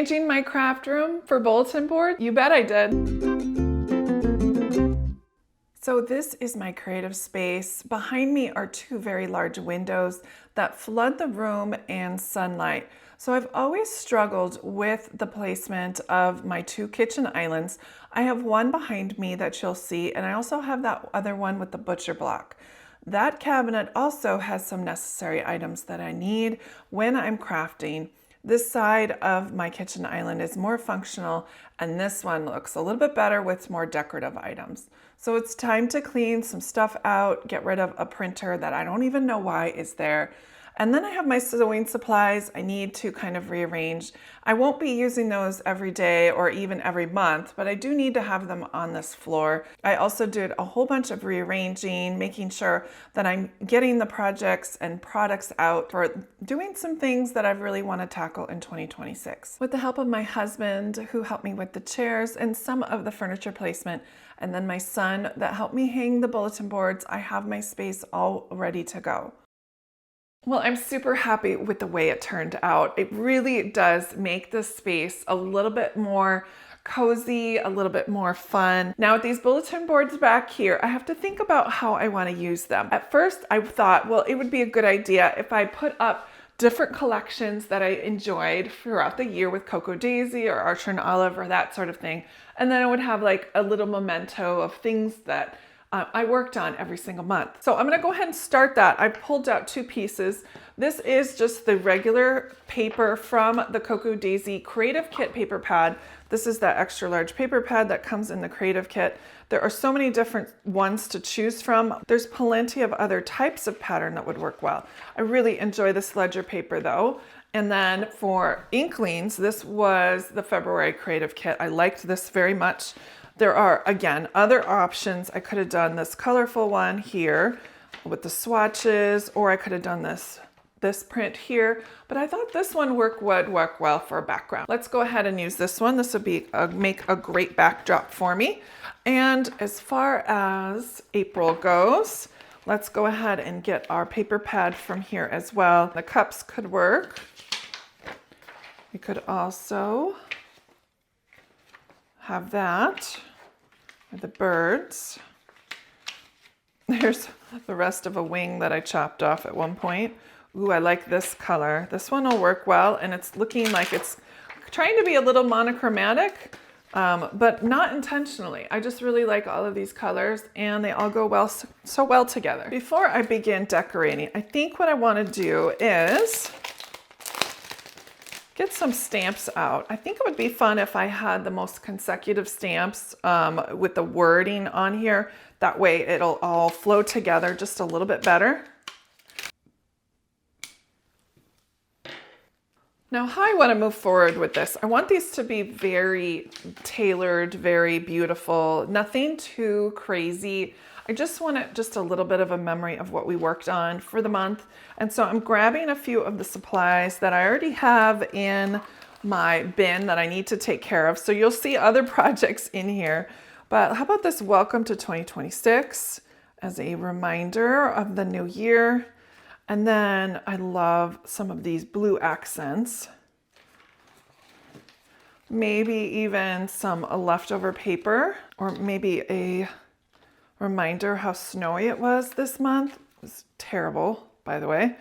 Rearranging my craft room for bulletin board? You bet I did. So this is my creative space. Behind me are two very large windows that flood the room and sunlight. So I've always struggled with the placement of my two kitchen islands. I have one behind me that you'll see, and I also have that other one with the butcher block. That cabinet also has some necessary items that I need when I'm crafting. This side of my kitchen island is more functional, and this one looks a little bit better with more decorative items. So it's time to clean some stuff out, get rid of a printer that I don't even know why is there. And then I have my sewing supplies I need to kind of rearrange. I won't be using those every day or even every month, but I do need to have them on this floor. I also did a whole bunch of rearranging, making sure that I'm getting the projects and products out for doing some things that I really want to tackle in 2026. With the help of my husband, who helped me with the chairs and some of the furniture placement, and then my son that helped me hang the bulletin boards, I have my space all ready to go. Well, I'm super happy with the way it turned out. It really does make this space a little bit more cozy, a little bit more fun. Now with these bulletin boards back here, I have to think about how I want to use them. At first, I thought, well, it would be a good idea if I put up different collections that I enjoyed throughout the year with Cocoa Daisy or Archer and Olive or that sort of thing. And then I would have like a little memento of things that I worked on every single month. So I'm gonna go ahead and start that. I pulled out two pieces. This is just the regular paper from the Cocoa Daisy Creative Kit paper pad. This is that extra large paper pad that comes in the Creative Kit. There are so many different ones to choose from. There's plenty of other types of pattern that would work well. I really enjoy this ledger paper though. And then for inklings, this was the February Creative Kit. I liked this very much. There are, again, other options. I could have done this colorful one here with the swatches, or I could have done this print here, but I thought this one would work well for a background. Let's go ahead and use this one. This would be make a great backdrop for me. And as far as April goes, let's go ahead and get our paper pad from here as well. The cups could work. We could also have that with the birds. There's the rest of a wing that I chopped off at one point. Ooh, I like this color. This one will work well, and it's looking like it's trying to be a little monochromatic, but not intentionally. I just really like all of these colors, and they all go so well together. Before I begin decorating, I think what I want to do is get some stamps out. I think it would be fun if I had the most consecutive stamps with the wording on here. That way it'll all flow together just a little bit better. Now how I want to move forward with this, I want these to be very tailored, very beautiful, nothing too crazy. I just want just a little bit of a memory of what we worked on for the month. And so I'm grabbing a few of the supplies that I already have in my bin that I need to take care of. So you'll see other projects in here. But how about this Welcome to 2026 as a reminder of the new year. And then I love some of these blue accents. Maybe even some leftover paper, or maybe a reminder how snowy it was this month. It was terrible, by the way.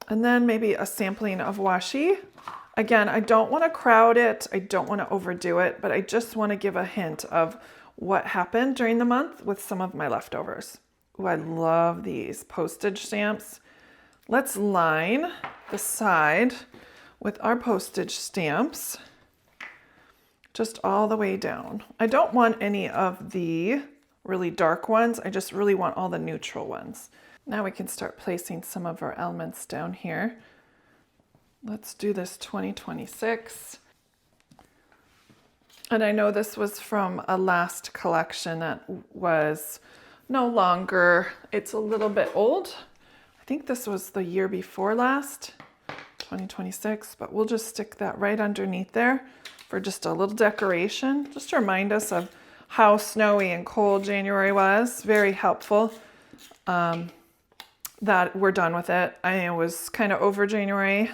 And then maybe a sampling of washi. Again, I don't want to crowd it. I don't want to overdo it, but I just want to give a hint of what happened during the month with some of my leftovers. Ooh, I love these postage stamps. Let's line the side with our postage stamps. Just all the way down. I don't want any of the really dark ones. I just really want all the neutral ones. Now we can start placing some of our elements down here. Let's do this 2026. And I know this was from a last collection that was no longer, it's a little bit old. I think this was the year before last, 2026, but we'll just stick that right underneath there for just a little decoration, just to remind us of how snowy and cold January was. Very helpful that we're done with it. I was kind of over January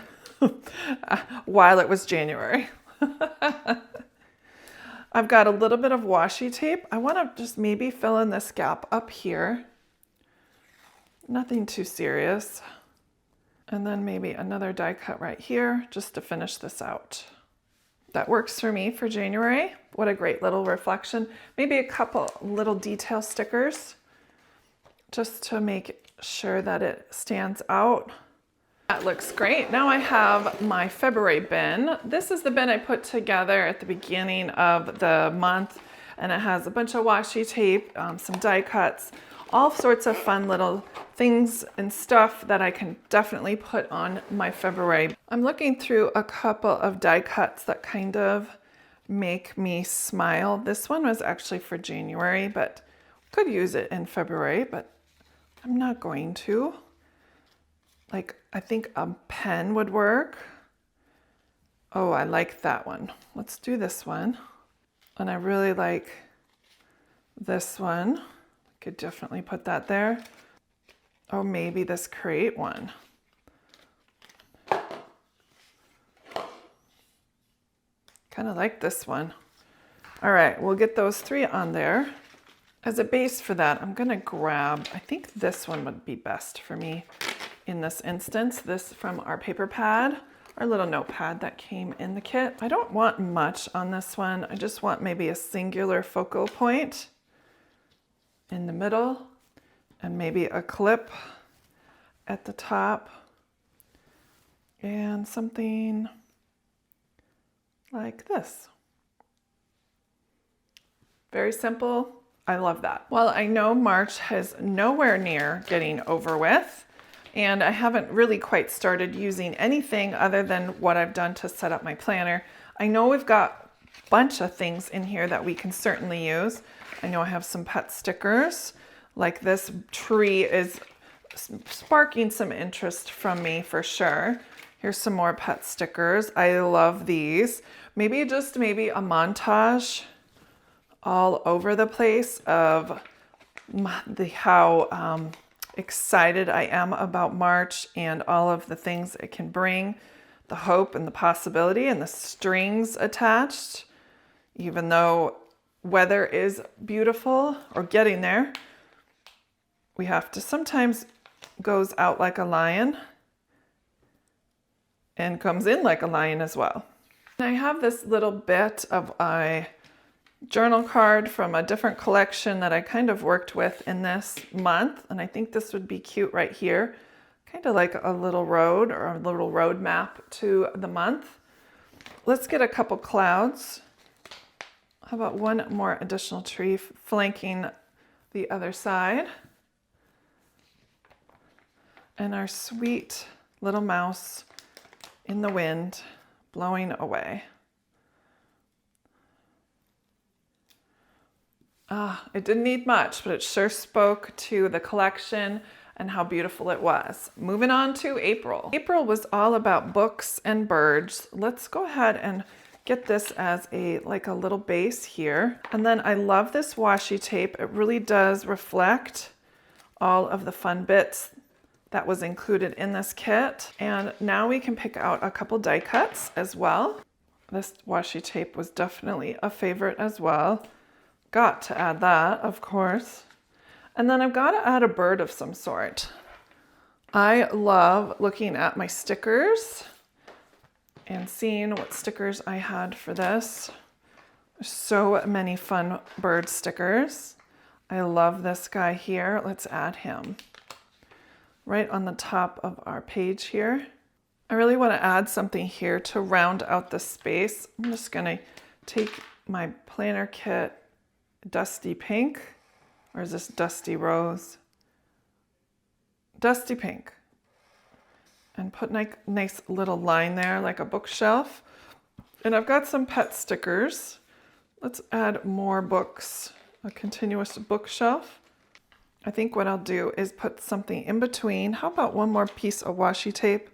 while it was January. I've got a little bit of washi tape. I want to just maybe fill in this gap up here. Nothing too serious. And then maybe another die cut right here just to finish this out. That works for me for January. What a great little reflection. Maybe a couple little detail stickers just to make sure that it stands out. That looks great. Now I have my February bin. This is the bin I put together at the beginning of the month, and it has a bunch of washi tape, some die cuts, all sorts of fun little things and stuff that I can definitely put on my February. I'm looking through a couple of die cuts that kind of make me smile. This one was actually for January, but could use it in February, but I'm not going to. Like, I think a pen would work. Oh, I like that one. Let's do this one. And I really like this one. Could definitely put that there. Oh, maybe this crate one. Kind of like this one. All right, we'll get those 3 on there. As a base for that, I'm gonna grab, I think this one would be best for me in this instance. This from our paper pad, our little notepad that came in the kit. I don't want much on this one. I just want maybe a singular focal point in the middle and maybe a clip at the top and something like this. Very simple. I love that. Well, I know March is nowhere near getting over with, and I haven't really quite started using anything other than what I've done to set up my planner. I know we've got a bunch of things in here that we can certainly use. I know I have some pet stickers, like this tree is sparking some interest from me for sure. Here's some more pet stickers. I love these. Maybe a montage all over the place of how excited I am about March and all of the things it can bring, the hope and the possibility and the strings attached. Even though weather is beautiful or getting there, we have to sometimes goes out like a lion and comes in like a lion as well. And I have this little bit of a journal card from a different collection that I kind of worked with in this month, and I think this would be cute right here, kind of like a little road or a little road map to the month. Let's get a couple clouds. How about one more additional tree flanking the other side? And our sweet little mouse in the wind blowing away. It didn't need much, but it sure spoke to the collection and how beautiful it was. Moving on to April. April was all about books and birds. Let's go ahead and get this as like a little base here. And then I love this washi tape. It really does reflect all of the fun bits that was included in this kit. And now we can pick out a couple die cuts as well. This washi tape was definitely a favorite as well. Got to add that, of course. And then I've got to add a bird of some sort. I love looking at my stickers and seeing what stickers I had for this. There's so many fun bird stickers. I love this guy here. Let's add him right on the top of our page here. I really want to add something here to round out the space. I'm just going to take my planner kit, Dusty Pink, or is this Dusty Rose? Dusty Pink. And put a nice little line there like a bookshelf. And I've got some pet stickers. Let's add more books, a continuous bookshelf. I think what I'll do is put something in between. How about one more piece of washi tape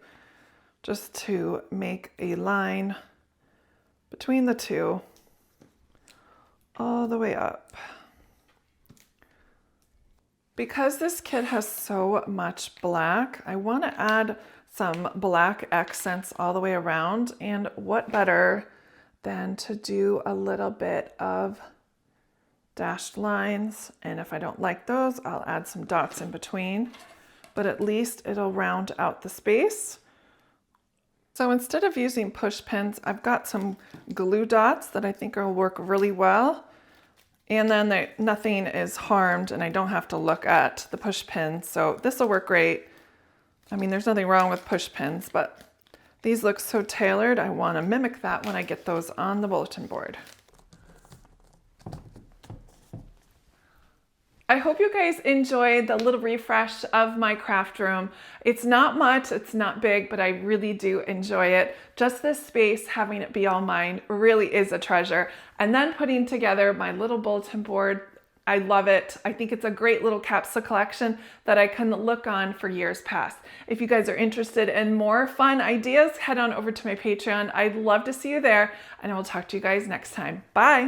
just to make a line between the two all the way up. Because this kit has so much black, I want to add some black accents all the way around. And what better than to do a little bit of dashed lines. And if I don't like those, I'll add some dots in between, but at least it'll round out the space. So instead of using push pins, I've got some glue dots that I think will work really well. And then nothing is harmed and I don't have to look at the push pins. So this will work great. I mean, there's nothing wrong with push pins, but these look so tailored. I want to mimic that when I get those on the bulletin board. I hope you guys enjoyed the little refresh of my craft room. It's not much, it's not big, but I really do enjoy it. Just this space, having it be all mine, really is a treasure. And then putting together my little bulletin board, I love it. I think it's a great little capsule collection that I can look on for years past. If you guys are interested in more fun ideas, head on over to my Patreon. I'd love to see you there, and I will talk to you guys next time. Bye.